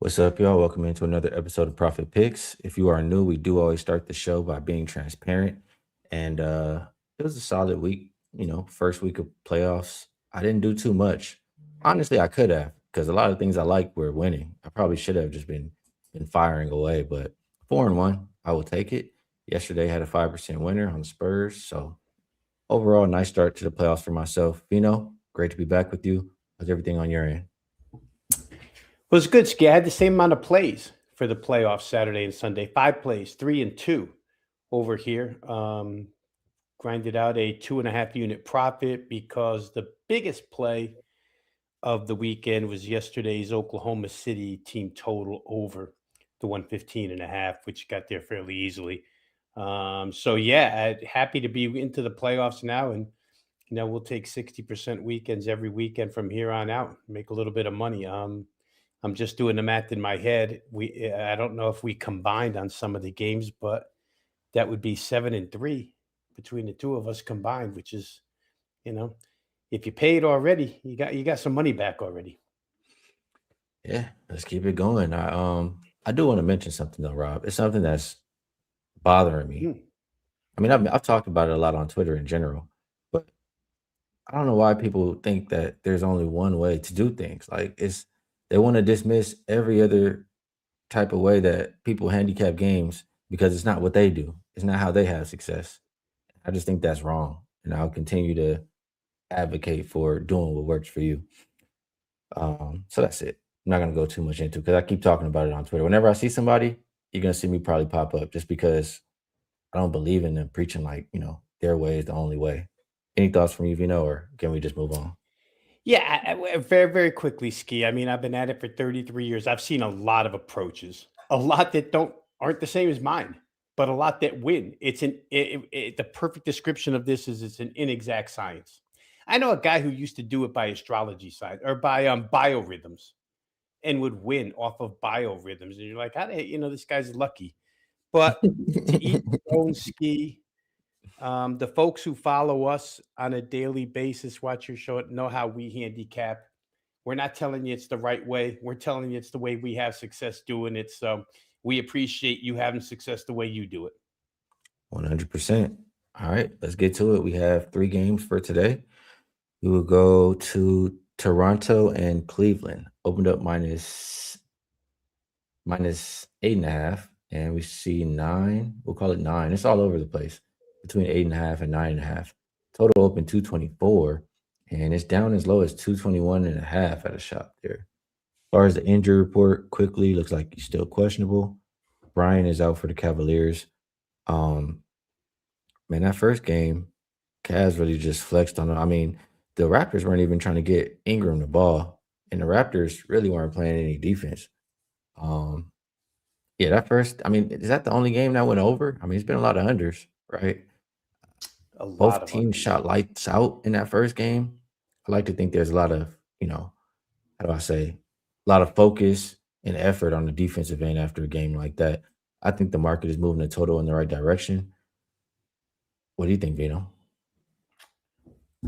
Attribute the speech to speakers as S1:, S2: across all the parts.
S1: What's up, y'all? Welcome into another episode of Profit Picks. If you are new, we do always start the show by being transparent. And it was a solid week, first week of playoffs. I didn't do too much. Honestly, I could have, because a lot of things I like were winning. I probably should have just been firing away, but 4-1, I will take it. Yesterday had a 5% winner on the Spurs. So overall, nice start to the playoffs for myself. Vino, great to be back with you. How's everything on your end?
S2: Well, it's good, Skee. I had the same amount of plays for the playoffs Saturday and Sunday. 5 plays, 3 and 2 over here. Grinded out a 2.5 unit profit because the biggest play of the weekend was yesterday's Oklahoma City team total over the 115.5, which got there fairly easily. So yeah, happy to be into the playoffs now, and we'll take 60% weekends every weekend from here on out. Make a little bit of money. I'm just doing the math in my head. I don't know if we combined on some of the games, but that would be 7-3 between the two of us combined, which is, you know, if you paid already, you got some money back already.
S1: Yeah, let's keep it going. I do want to mention something though, Rob. It's something that's bothering me.
S2: Hmm.
S1: I mean, I've talked about it a lot on Twitter in general, but I don't know why people think that there's only one way to do things. Like they want to dismiss every other type of way that people handicap games because it's not what they do. It's not how they have success. I just think that's wrong, and I'll continue to advocate for doing what works for you. So that's it. I'm not gonna go too much into because I keep talking about it on Twitter. Whenever I see somebody, you're gonna see me probably pop up just because I don't believe in them preaching like, their way is the only way. Any thoughts from you, Vino, or can we just move on?
S2: Yeah, very, very quickly, Skee. I mean, I've been at it for 33 years. I've seen a lot of approaches, a lot that aren't the same as mine, but a lot that win. The perfect description of this is it's an inexact science. I know a guy who used to do it by astrology side or by biorhythms and would win off of biorhythms. And you're like, how the this guy's lucky. But to each his own, Skee. The folks who follow us on a daily basis, watch your show, know how we handicap. We're not telling you it's the right way. We're telling you it's the way we have success doing it. So we appreciate you having success the way you do it.
S1: 100%. All right, let's get to it. We have 3 games for today. We will go to Toronto and Cleveland. Opened up minus 8.5, and we see 9. We'll call it 9. It's all over the place between 8.5 and 9.5. Total open 224, and it's down as low as 221.5 at a shop there. As far as the injury report, quickly looks like he's still questionable. Brian is out for the Cavaliers. Um, Man, that first game, Cavs really just flexed on him. I mean, the Raptors weren't even trying to get Ingram the ball, and the Raptors really weren't playing any defense. Um, Yeah, that first I mean, is that the only game that went over? I mean, it's been a lot of unders, right?
S2: A lot
S1: Both
S2: of
S1: teams
S2: unders.
S1: shot lights out in that first game. I like to think there's a lot of, how do I say, a lot of focus and effort on the defensive end after a game like that. I think the market is moving the total in the right direction. What do you think, Vino?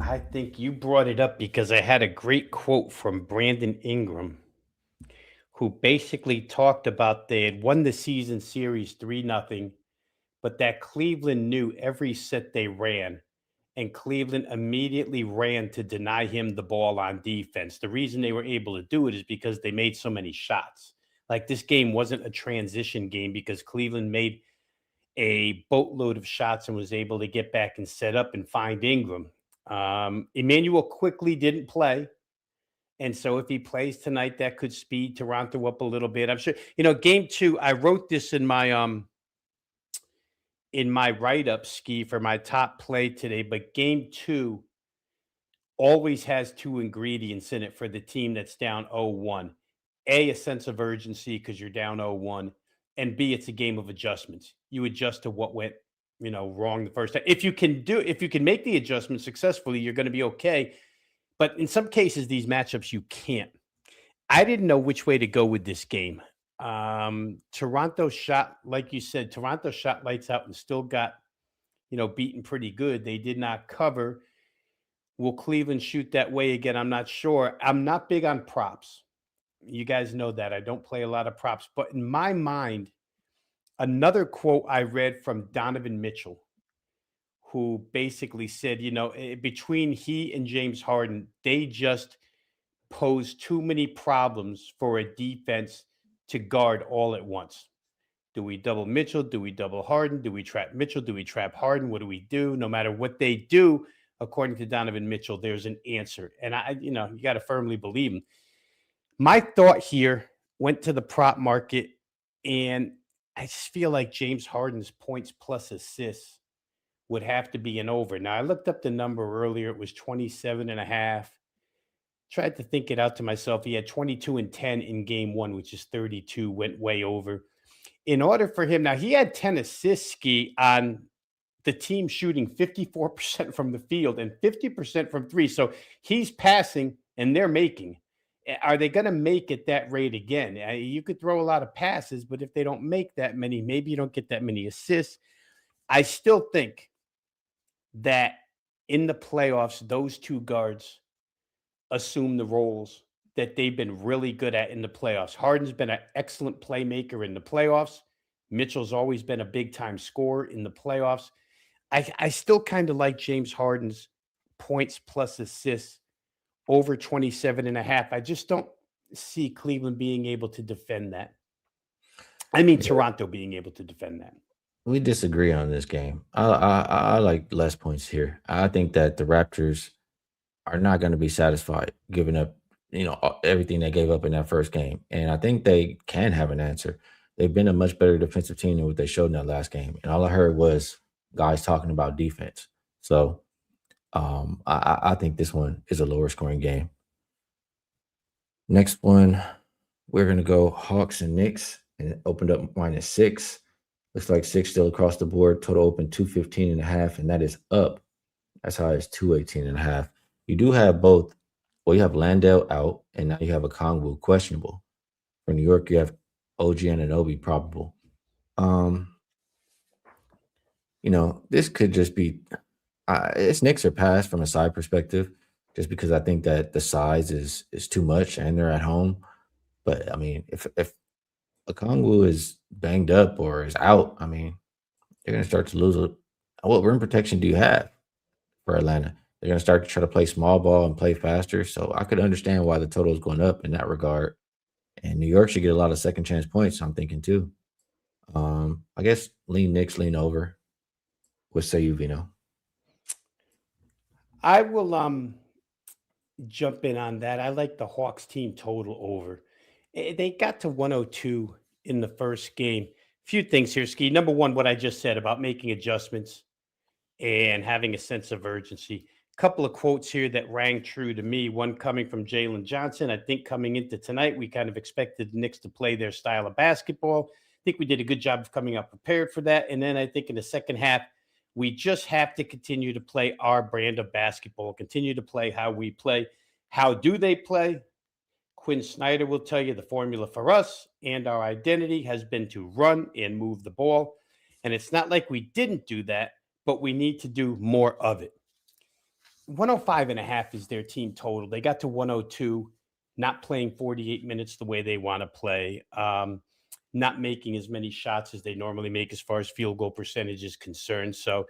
S2: I think you brought it up because I had a great quote from Brandon Ingram, who basically talked about they had won the season series 3-0, but that Cleveland knew every set they ran, and Cleveland immediately ran to deny him the ball on defense. The reason they were able to do it is because they made so many shots. Like, this game wasn't a transition game because Cleveland made a boatload of shots and was able to get back and set up and find Ingram. Emmanuel quickly didn't play. And so if he plays tonight, that could speed Toronto up a little bit. I'm sure, game two, I wrote this in my write-up, Skee, for my top play today, but game two always has two ingredients in it for the team that's down 0-1. A sense of urgency because you're down 0-1, and B, it's a game of adjustments. You adjust to what went, wrong the first time. If you can make the adjustment successfully, you're going to be okay. But in some cases, these matchups you can't. I didn't know which way to go with this game. Toronto shot, like you said, Toronto shot lights out and still got, beaten pretty good. They did not cover. Will Cleveland shoot that way again? I'm not sure. I'm not big on props. You guys know that I don't play a lot of props, but in my mind, another quote I read from Donovan Mitchell, who basically said, between he and James Harden, they just pose too many problems for a defense to guard all at once. Do we double Mitchell? Do we double Harden? Do we trap Mitchell? Do we trap Harden? What do we do? No matter what they do, according to Donovan Mitchell, there's an answer. And you got to firmly believe him. My thought here went to the prop market, and I just feel like James Harden's points plus assists would have to be an over. Now, I looked up the number earlier. It was 27 and a half. Tried to think it out to myself. He had 22 and 10 in game one, which is 32, went way over. In order for him, now he had 10 assists, Skee, on the team shooting 54% from the field and 50% from three. So he's passing and they're making. Are they going to make at that rate again? You could throw a lot of passes, but if they don't make that many, maybe you don't get that many assists. I still think that in the playoffs, those two guards assume the roles that they've been really good at in the playoffs. Harden's been an excellent playmaker in the playoffs. Mitchell's always been a big time scorer in the playoffs. I still kind of like James Harden's points plus assists over 27 and a half. I just don't see Cleveland being able to defend that. I mean,
S1: Yeah,
S2: Toronto being able to defend that.
S1: we disagree on this game. I like less points here. I think that the Raptors are not going to be satisfied giving up, everything they gave up in that first game. And I think they can have an answer. They've been a much better defensive team than what they showed in that last game. And all I heard was guys talking about defense. So I think this one is a lower scoring game. Next one, we're going to go Hawks and Knicks, and it opened up -6. Looks like six still across the board. Total open 215 and a half, and that is up as high as 218 and a half. You do have both. Well, you have Landale out, and now you have a Kongwu questionable. For New York, you have OG Anunoby probable. Um, this could just be it's Knicks or pass from a side perspective, just because I think that the size is too much and they're at home. But I mean, if Okongwu is banged up or is out, I mean, they're gonna start to lose what rim protection do you have for Atlanta? They're gonna start to try to play small ball and play faster. So I could understand why the total is going up in that regard. And New York should get a lot of second chance points, I'm thinking too. I guess lean Knicks, lean over. What say you, Vino?
S2: I will jump in on that. I like the Hawks team total over. They got to 102 in the first game. Few things here, Ski. Number one, what I just said about making adjustments and having a sense of urgency. Couple of quotes here that rang true to me. One coming from Jalen Johnson. I think coming into tonight, we kind of expected the Knicks to play their style of basketball. I think we did a good job of coming up prepared for that. And then I think in the second half, we just have to continue to play our brand of basketball, continue to play how we play. How do they play? Quinn Snyder will tell you the formula for us and our identity has been to run and move the ball. And it's not like we didn't do that, but we need to do more of it. 105 and a half is their team total. They got to 102, not playing 48 minutes the way they want to play, not making as many shots as they normally make as far as field goal percentage is concerned. So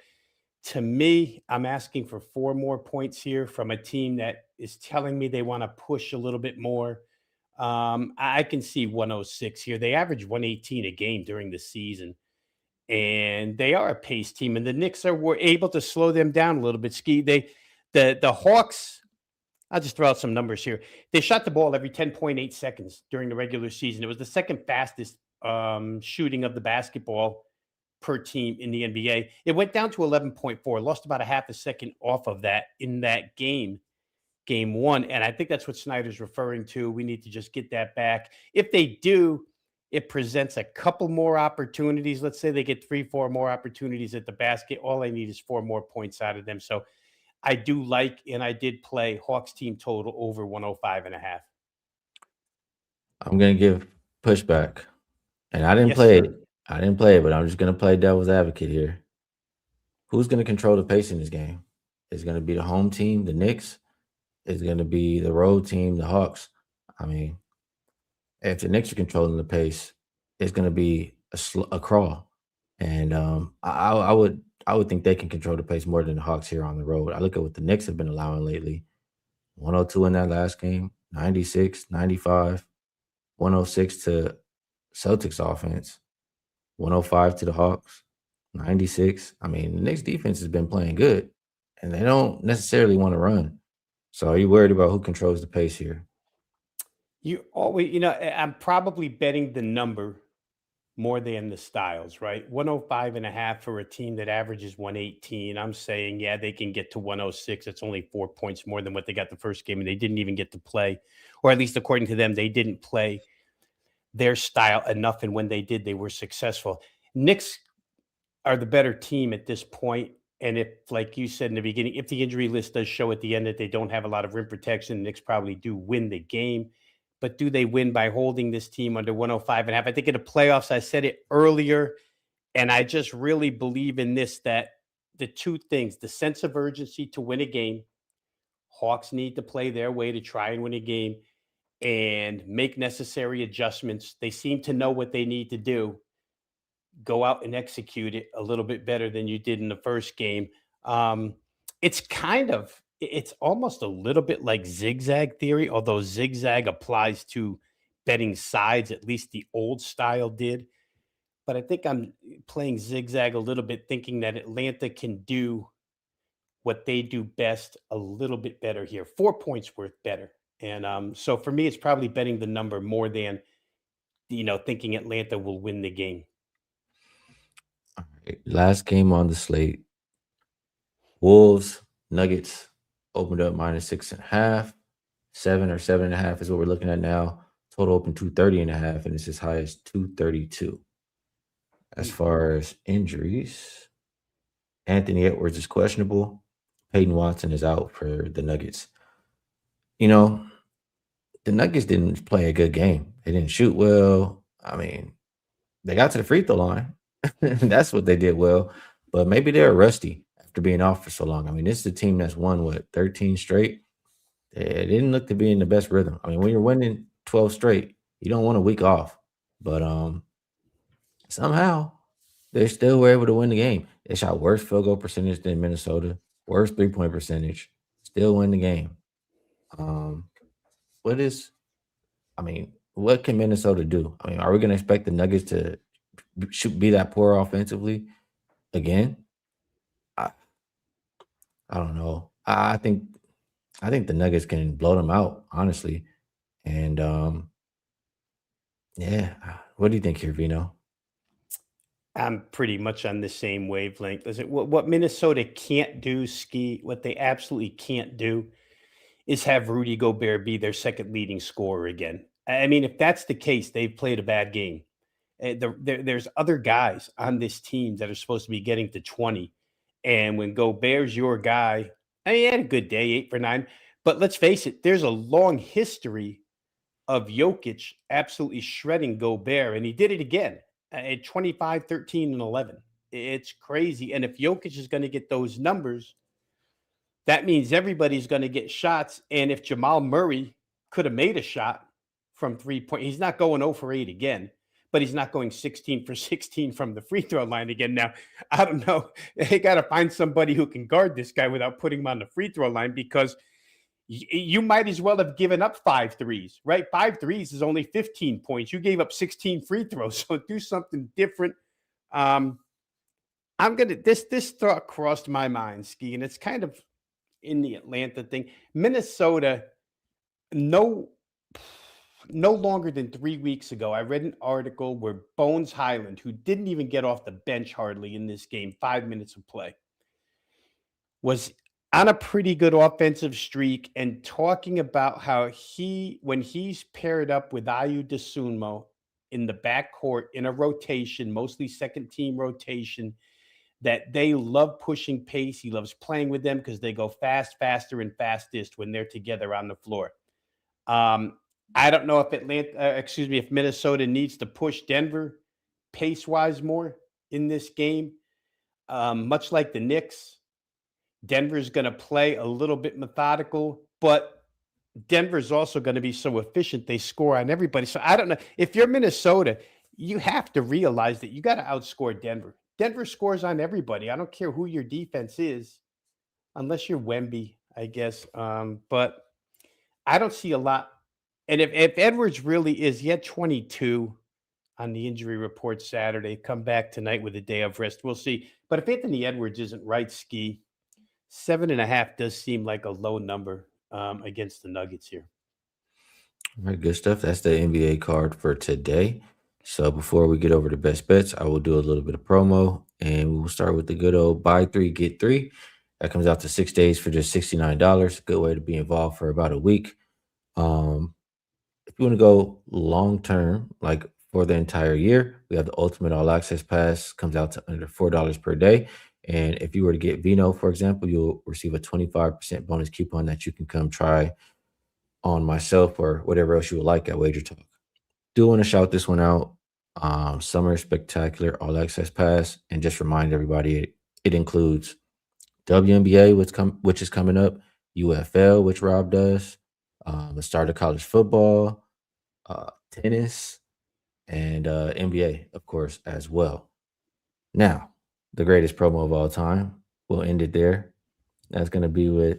S2: to me, I'm asking for 4 more points here from a team that is telling me they want to push a little bit more. I can see 106 here. They average 118 a game during the season, and they are a pace team. And the Knicks were able to slow them down a little bit. Ski the Hawks. I'll just throw out some numbers here. They shot the ball every 10.8 seconds during the regular season. It was the second fastest shooting of the basketball per team in the NBA. It went down to 11.4, lost about a half a second off of that in that game one. And I think that's what Snyder's referring to. We need to just get that back. If they do, it presents a couple more opportunities. Let's say they get 3, 4 more opportunities at the basket. All I need is 4 more points out of them. So I do like, and I did play Hawks team total over 105 and a half.
S1: I'm gonna give pushback. And I didn't
S2: Yes,
S1: play
S2: sir.
S1: it. I didn't play it, but I'm just gonna play devil's advocate here. Who's gonna control the pace in this game? Is it gonna be the home team, the Knicks? Is it gonna be the road team, the Hawks? I mean, If the Knicks are controlling the pace, it's going to be a crawl, and I would think they can control the pace more than the Hawks here on the road. I look at what the Knicks have been allowing lately: 102 in that last game, 96, 95, 106 to Celtics offense, 105 to the Hawks, 96. I mean, the Knicks defense has been playing good, and they don't necessarily want to run. So, are you worried about who controls the pace here?
S2: You always, I'm probably betting the number more than the styles, right? 105.5 for a team that averages 118. I'm saying, yeah, they can get to 106. It's only 4 points more than what they got the first game, and they didn't even get to play, or at least according to them, they didn't play their style enough. And when they did, they were successful. Knicks are the better team at this point. And if, like you said in the beginning, if the injury list does show at the end that they don't have a lot of rim protection, the Knicks probably do win the game. But do they win by holding this team under 105.5? I think in the playoffs, I said it earlier, and I just really believe in this, that the two things, the sense of urgency to win a game, Hawks need to play their way to try and win a game and make necessary adjustments. They seem to know what they need to do. Go out and execute it a little bit better than you did in the first game. Um, it's almost a little bit like zigzag theory, although zigzag applies to betting sides, at least the old style did. But I think I'm playing zigzag a little bit, thinking that Atlanta can do what they do best a little bit better here. 4 points worth better. And so for me, it's probably betting the number more than, thinking Atlanta will win the game.
S1: All right, last game on the slate: Wolves, Nuggets opened up -6.5. 7 or 7.5 is what we're looking at now. Total open 230.5, and it's as high as 232. As
S2: Mm.
S1: far as injuries, Anthony Edwards is questionable. Peyton Watson is out for the Nuggets. You know, the Nuggets didn't play a good game. They didn't shoot well. I mean, they got to the free throw line. That's what they did well. But maybe they're rusty after being off for so long. I mean, this is a team that's won, what, 13 straight? They didn't look to be in the best rhythm. I mean, when you're winning 12 straight, you don't want a week off. But somehow they still were able to win the game. They shot worse field goal percentage than Minnesota, worse 3-point percentage, still win the game. Um, what is I mean, what can Minnesota do? I mean, are we gonna expect the Nuggets to should be that poor offensively again? I, I don't know. I think the Nuggets can blow them out, honestly. And yeah, what do you think here, Vino?
S2: I'm pretty much on the same wavelength. Listen, what Minnesota can't do, Ski, what they absolutely can't do is have Rudy Gobert be their second leading scorer again. I mean, if that's the case, they've played a bad game. There's other guys on this team that are supposed to be getting to 20. And when Gobert's your guy, I mean, he had a good day, 8 for 9. But let's face it, there's a long history of Jokic absolutely shredding Gobert, and he did it again at 25, 13, and 11. It's crazy. And if Jokic is going to get those numbers, that means everybody's going to get shots. And if Jamal Murray could have made a shot from 3 point, he's not going 0 for 8 again, but he's not going 16 for 16 from the free throw line again. Now, I don't know. They got to find somebody who can guard this guy without putting him on the free throw line, because you might as well have given up 5 threes, right? 5 threes is only 15 points. You gave up 16 free throws. So do something different. Um, I'm gonna this thought crossed my mind, Ski, and it's kind of in the Atlanta thing. Minnesota, no, no longer than 3 weeks ago, I read an article where Bones Highland, who didn't even get off the bench hardly in this game, 5 minutes of play, was on a pretty good offensive streak and talking about how when he's paired up with Ayu Desunmo in the backcourt in a rotation, mostly second team rotation, that they love pushing pace. He loves playing with them because they go fast, faster, and fastest when they're together on the floor. Um, I don't know if if Minnesota needs to push Denver pace wise more in this game. Much like the Knicks, Denver's going to play a little bit methodical, but Denver's also going to be so efficient. They score on everybody. So I don't know. If you're Minnesota, you have to realize that you got to outscore Denver. Denver scores on everybody. I don't care who your defense is, unless you're Wemby, I guess. But I don't see a lot. And if Edwards really is, he had 22 on the injury report Saturday, come back tonight with a day of rest. We'll see. But if Anthony Edwards isn't right, Skee, 7.5 does seem like a low number against the Nuggets here.
S1: All right, good stuff. That's the NBA card for today. So before we get over to best bets, I will do a little bit of promo, and we will start with the good old buy three, get three. That comes out to 6 days for just $69. Good way to be involved for about a week. Um, if you want to go long term, like for the entire year, we have the Ultimate All Access Pass, comes out to under $4 per day. And if you were to get Veno, for example, you'll receive a 25% bonus coupon that you can come try on myself or whatever else you would like at WagerTalk. Do want to shout this one out. Summer Spectacular All Access Pass, and just remind everybody it includes WNBA, which is coming up, UFL, which Rob does, the start of college football, tennis, and NBA, of course, as well. Now, the greatest promo of all time. We'll end it there. That's going to be with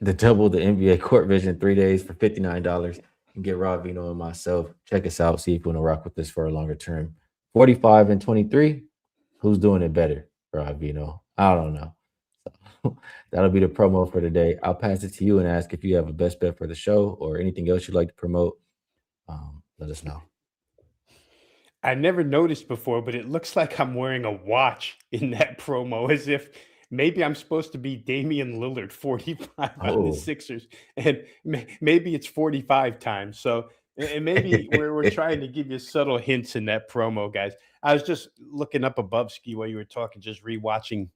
S1: double the NBA Court Vision 3 days for $59 and get Rob Veno and myself. Check us out. See if you want to rock with this for a longer term. 45 and 23. Who's doing it better, Rob Veno? I don't know. So that'll be the promo for today. I'll pass it to you and ask if you have a best bet for the show or anything else you'd like to promote. Let us know.
S2: I never noticed before, but it looks like I'm wearing a watch in that promo, as if maybe I'm supposed to be Damian Lillard 45 on the
S1: Oh,
S2: Sixers, and maybe it's 45 times. So, and maybe we're trying to give you subtle hints in that promo, guys. I was just looking up above Ski while you were talking, just rewatching.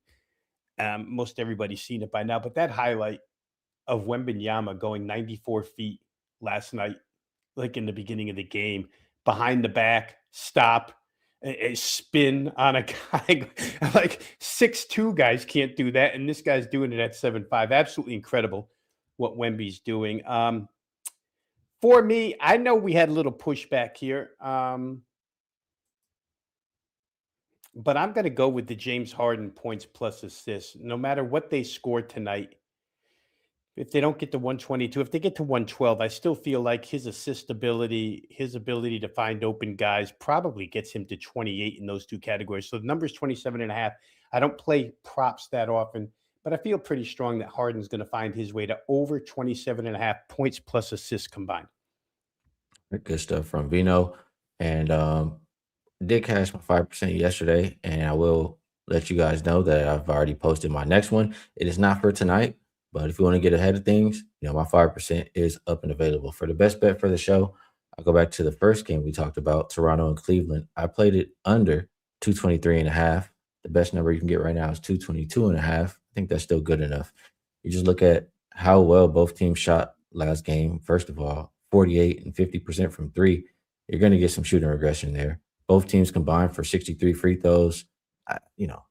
S2: Most everybody's seen it by now, but that highlight of Wembenyama going 94 feet last night, like in the beginning of the game, behind the back, stop, a spin on a guy. Like 6'2" guys can't do that. And this guy's doing it at 7'5". Absolutely incredible what Wemby's doing. For me, I know we had a little pushback here. But I'm going to go with the James Harden points plus assists. No matter what they score tonight, if they don't get to 122, if they get to 112, I still feel like his assist ability, his ability to find open guys probably gets him to 28 in those two categories. So the number's 27.5. I don't play props that often, but I feel pretty strong that Harden's going to find his way to over 27.5 points plus assists combined.
S1: good stuff from Vino. And did cash my 5% yesterday, and I will let you guys know that I've already posted my next one. It is not for tonight, but if you want to get ahead of things, my 5% is up and available. For the best bet for the show, I'll go back to the first game we talked about, Toronto and Cleveland. I played it under 223.5. The best number you can get right now is 222.5. I think that's still good enough. You just look at how well both teams shot last game. First of all, 48 and 50% from three. You're going to get some shooting regression there. Both teams combined for 63 free throws.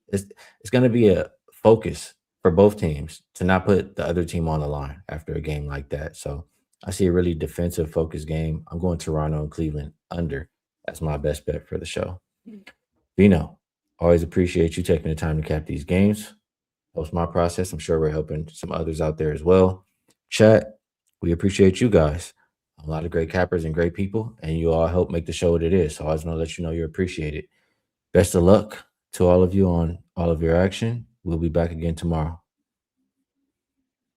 S1: It's going to be a focus for both teams to not put the other team on the line after a game like that. So I see a really defensive focused game. I'm going Toronto and Cleveland under as my best bet for the show. Vino, always appreciate you taking the time to cap these games. Helps my process. I'm sure we're helping some others out there as well. Chat, we appreciate you guys. A lot of great cappers and great people, and you all help make the show what it is. So I just want to let you know you're appreciated. Best of luck to all of you on all of your action. We'll be back again tomorrow.